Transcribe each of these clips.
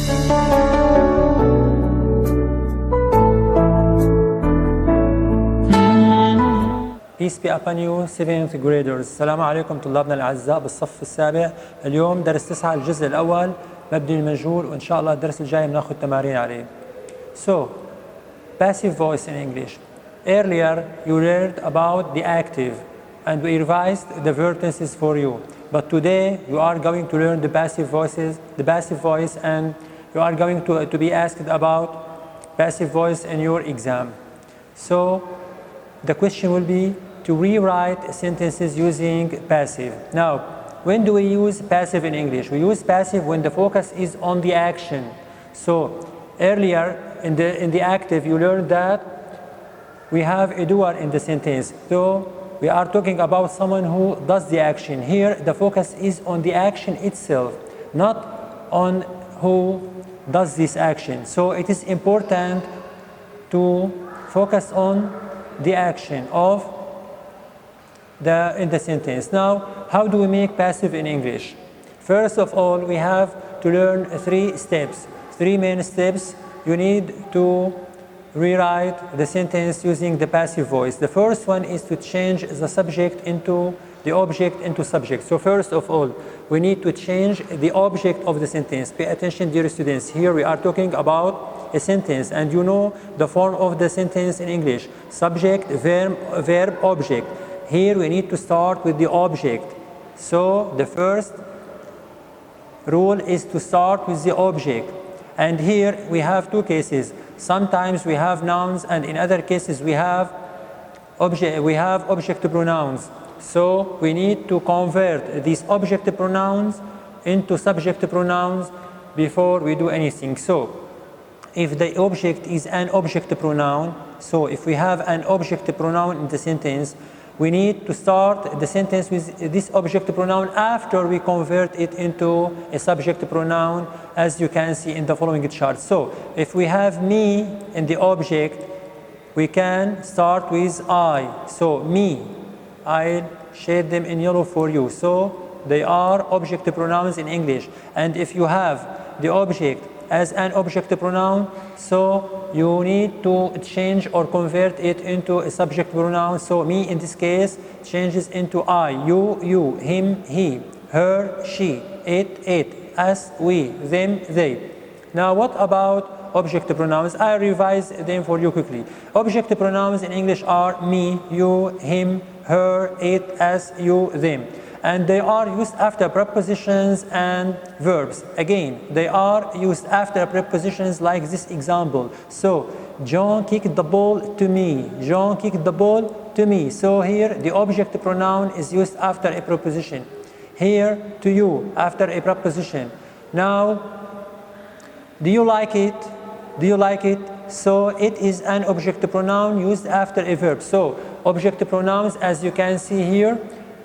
Peace be upon you, 7th graders. السلام عليكم طلابنا الأعزاء بالصف السابع. اليوم درس 9 الجزء الأول مبني للمجهول، وإن شاء الله الدرس الجاي بناخذ تمارين عليه. So, passive voice in English. Earlier you learned about the active and we revised the verb tenses for you. But today you are going to learn the passive voice, and you are going to be asked about passive voice in your exam. So, the question will be to rewrite sentences using passive. Now, when do we use passive in English? We use passive when the focus is on the action. So, earlier in the active, you learned that we have a doer in the sentence. So, we are talking about someone who does the action. Here, the focus is on the action itself, not on who does this action. So, it is important to focus on the action of in the sentence. Now, how do we make passive in English? First of all, we have to learn 3 steps, 3 main steps. You need to rewrite the sentence using the passive voice. The first one is to change the subject into the object into subject. So first of all, we need to change the object of the sentence. Pay attention, dear students. Here we are talking about a sentence, and you know the form of the sentence in English: subject, verb, object. Here we need to start with the object. So the first rule is to start with the object. And here we have 2 cases. Sometimes we have nouns, and in other cases we have object pronouns. So we need to convert these object pronouns into subject pronouns before we do anything. So if the object is an object pronoun, so if we have an object pronoun in the sentence, we need to start the sentence with this object pronoun after we convert it into a subject pronoun, as you can see in the following chart. So if we have me in the object, we can start with I. So me, I'll shade them in yellow for you. So they are object pronouns in English. And if you have the object as an object pronoun, so you need to change or convert it into a subject pronoun. So me in this case changes into I, you, him, he, her, she, it, us, we, them, they. Now what about object pronouns? I revise them for you quickly. Object pronouns in English are me, you, him, her, it, us, you, them. And they are used after prepositions and verbs. Again, they are used after prepositions like this example. So, John kicked the ball to me. John kicked the ball to me. So here, the object pronoun is used after a preposition. Here, to you, after a preposition. Now, do you like it? Do you like it? So, it is an object pronoun used after a verb. So, object pronouns, as you can see here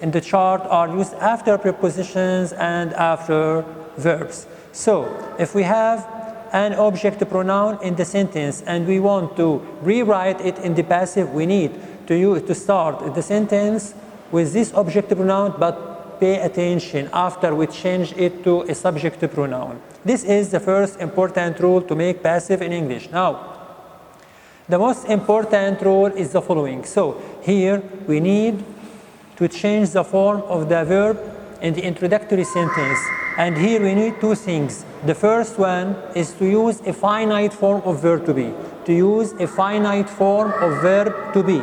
in the chart, are used after prepositions and after verbs. So, if we have an object pronoun in the sentence and we want to rewrite it in the passive, we need to start the sentence with this object pronoun, but pay attention after we change it to a subject pronoun. This is the first important rule to make passive in English. Now, the most important rule is the following. So, here we need to change the form of the verb in the introductory sentence. And here we need 2 things. The first one is to use a finite form of verb to be. To use a finite form of verb to be.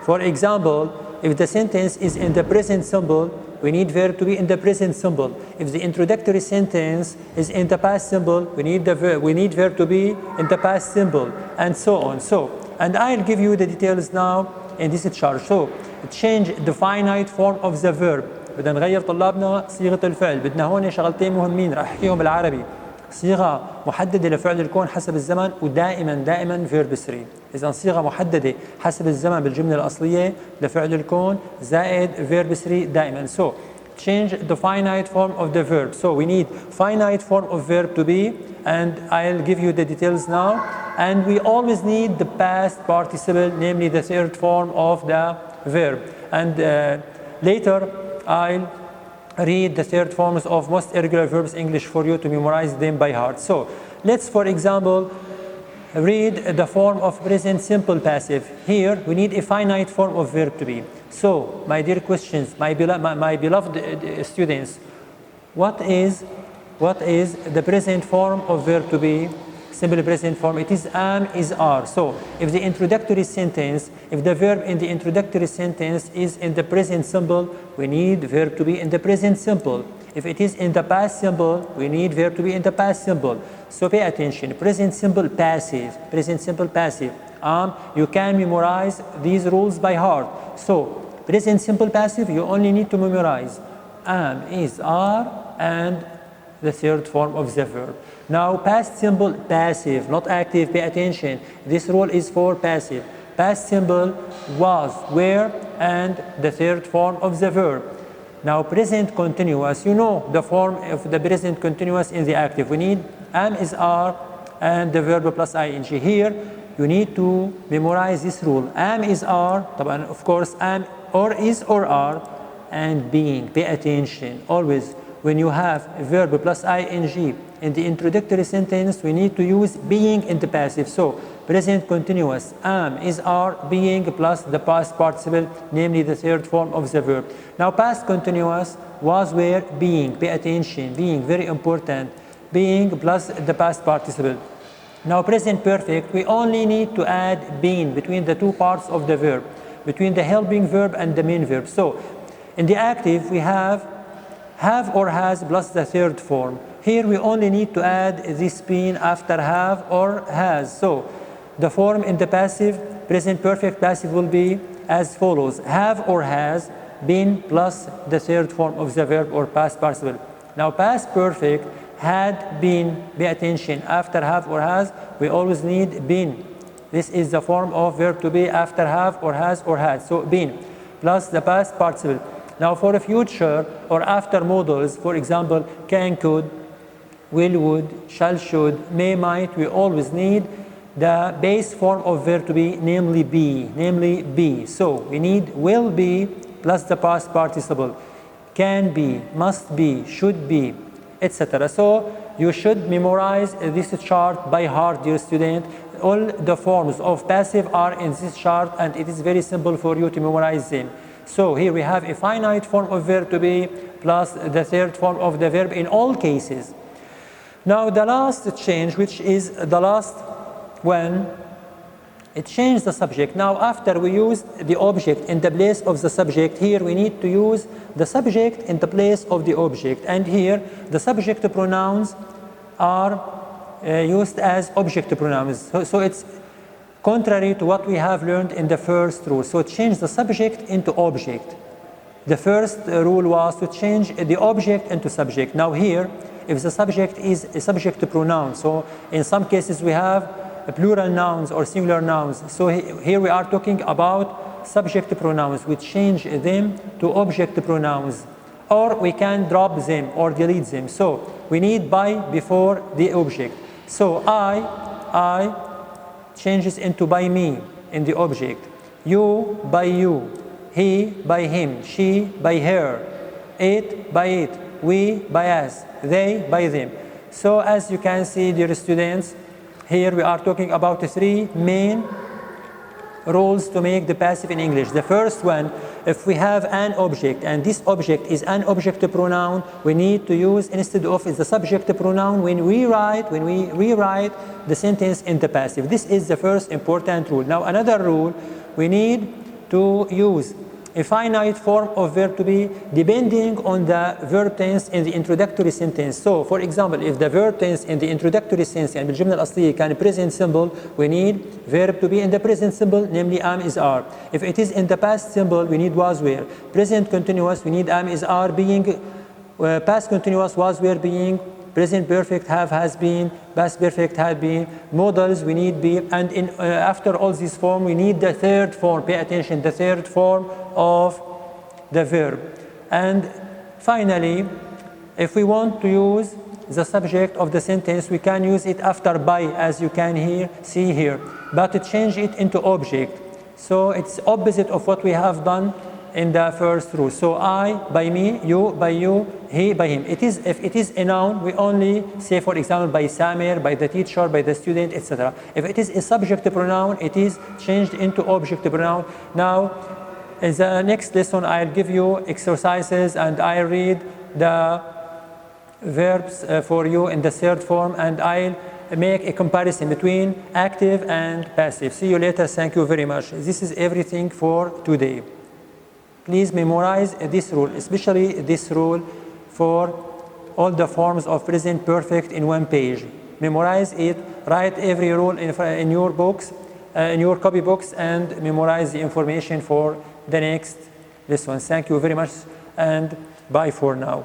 For example, if the sentence is in the present simple, we need verb to be in the present simple. If the introductory sentence is in the past simple, we need verb to be in the past simple, and so on. And I'll give you the details now in this chart. So, change the finite form of the verb. بدنا نغير طلابنا صيغة الفعل. بدنا هون شغلتين مهمين رح احكيهم بالعربي. صيغة محددة لفعل الكون حسب الزمن، ودائما verb 3. إذا صيغة محددة حسب الزمن بالجملة الأصلية لفعل الكون زائد verb 3 دائما. So change the finite form of the verb. So we need finite form of verb to be, and I'll give you the details now. And we always need the past participle, namely the 3rd form of the verb. And later I'll read the 3rd forms of most irregular verbs English for you to memorize them by heart. So let's, for example, read the form of present simple passive. Here we need a finite form of verb to be. So, my dear questions, my beloved students, what is the present form of verb to be? Simple present form, it is am, is, are. So, if the introductory sentence, if the verb in the introductory sentence is in the present simple, we need verb to be in the present simple. If it is in the past simple, we need verb to be in the past simple. So pay attention. Present simple passive. Present simple passive. You can memorize these rules by heart. So present simple passive, you only need to memorize am, is, are, and the third form of the verb. Now past simple passive, not active. Pay attention. This rule is for passive. Past simple was, were, and the third form of the verb. Now present continuous, you know the form of the present continuous in the active. We need am, is, are, and the verb plus ing. Here you need to memorize this rule. Am, is, are, of course am, or is, or are, and being. Pay attention. Always when you have a verb plus ing in the introductory sentence, we need to use being in the passive. So present continuous, am, is, are, being plus the past participle, namely the third form of the verb. Now past continuous, was, were, being. Pay attention. Being, very important. Being plus the past participle. Now present perfect, we only need to add been between the two parts of the verb, between the helping verb and the main verb. So in the active, we have or has plus the third form. Here we only need to add this been after have or has. So the form in the passive, present perfect passive, will be as follows. Have or has been plus the third form of the verb or past participle. Now past perfect, had been. Pay attention. After have or has, we always need been. This is the form of verb to be after have or has or had. So been plus the past participle. Now for a future or after modals, for example, can, could, will, would, shall, should, may, might, we always need the base form of verb to be, namely be. So we need will be plus the past participle, can be, must be, should be, etc. So you should memorize this chart by heart, dear student. All the forms of passive are in this chart, and it is very simple for you to memorize them. So here we have a finite form of verb to be plus the third form of the verb in all cases. Now the last change, which is the last one, it changed the subject. Now after we used the object in the place of the subject, here we need to use the subject in the place of the object. And here the subject pronouns are used as object pronouns. So it's contrary to what we have learned in the first rule. So change the subject into object. The first rule was to change the object into subject. Now here, if the subject is a subject pronoun, so in some cases we have plural nouns or singular nouns. So here we are talking about subject pronouns. We change them to object pronouns, or we can drop them or delete them. So we need by before the object. So I changes into by me in the object. You by you. He by him. She by her. It by it. We by us. They by them. So as you can see, dear students, here we are talking about the three main rules to make the passive in English. The first one, if we have an object and this object is an object pronoun, we need to use instead of the subject pronoun when we rewrite the sentence in the passive. This is the first important rule. Now another rule, we need to use a finite form of verb to be depending on the verb tense in the introductory sentence. So for example, if the verb tense in the introductory sentence يعني بالجملة الأصلية كان present simple, we need verb to be in the present simple, namely am, is, are. If it is in the past simple, we need was, were. Present continuous, we need am, is, are. Being past continuous, was, were, being. Present perfect, have, has been. Past perfect, had been. Modals, we need be. And in after all this form, we need the third form. Pay attention, the third form of the verb. And finally, if we want to use the subject of the sentence, we can use it after by, as you can see here, but to change it into object. So it's opposite of what we have done in the first rule. So I by me, you by you, he by him. If it is a noun, we only say, for example, by Samir, by the teacher, by the student, etc. If it is a subject pronoun, it is changed into object pronoun. Now, in the next lesson, I'll give you exercises and I'll read the verbs for you in the third form, and I'll make a comparison between active and passive. See you later. Thank you very much. This is everything for today. Please memorize this rule, especially this rule for all the forms of present perfect in one page. Memorize it, write every rule in your books, in your copy books, and memorize the information for the next lesson. Thank you very much, and bye for now.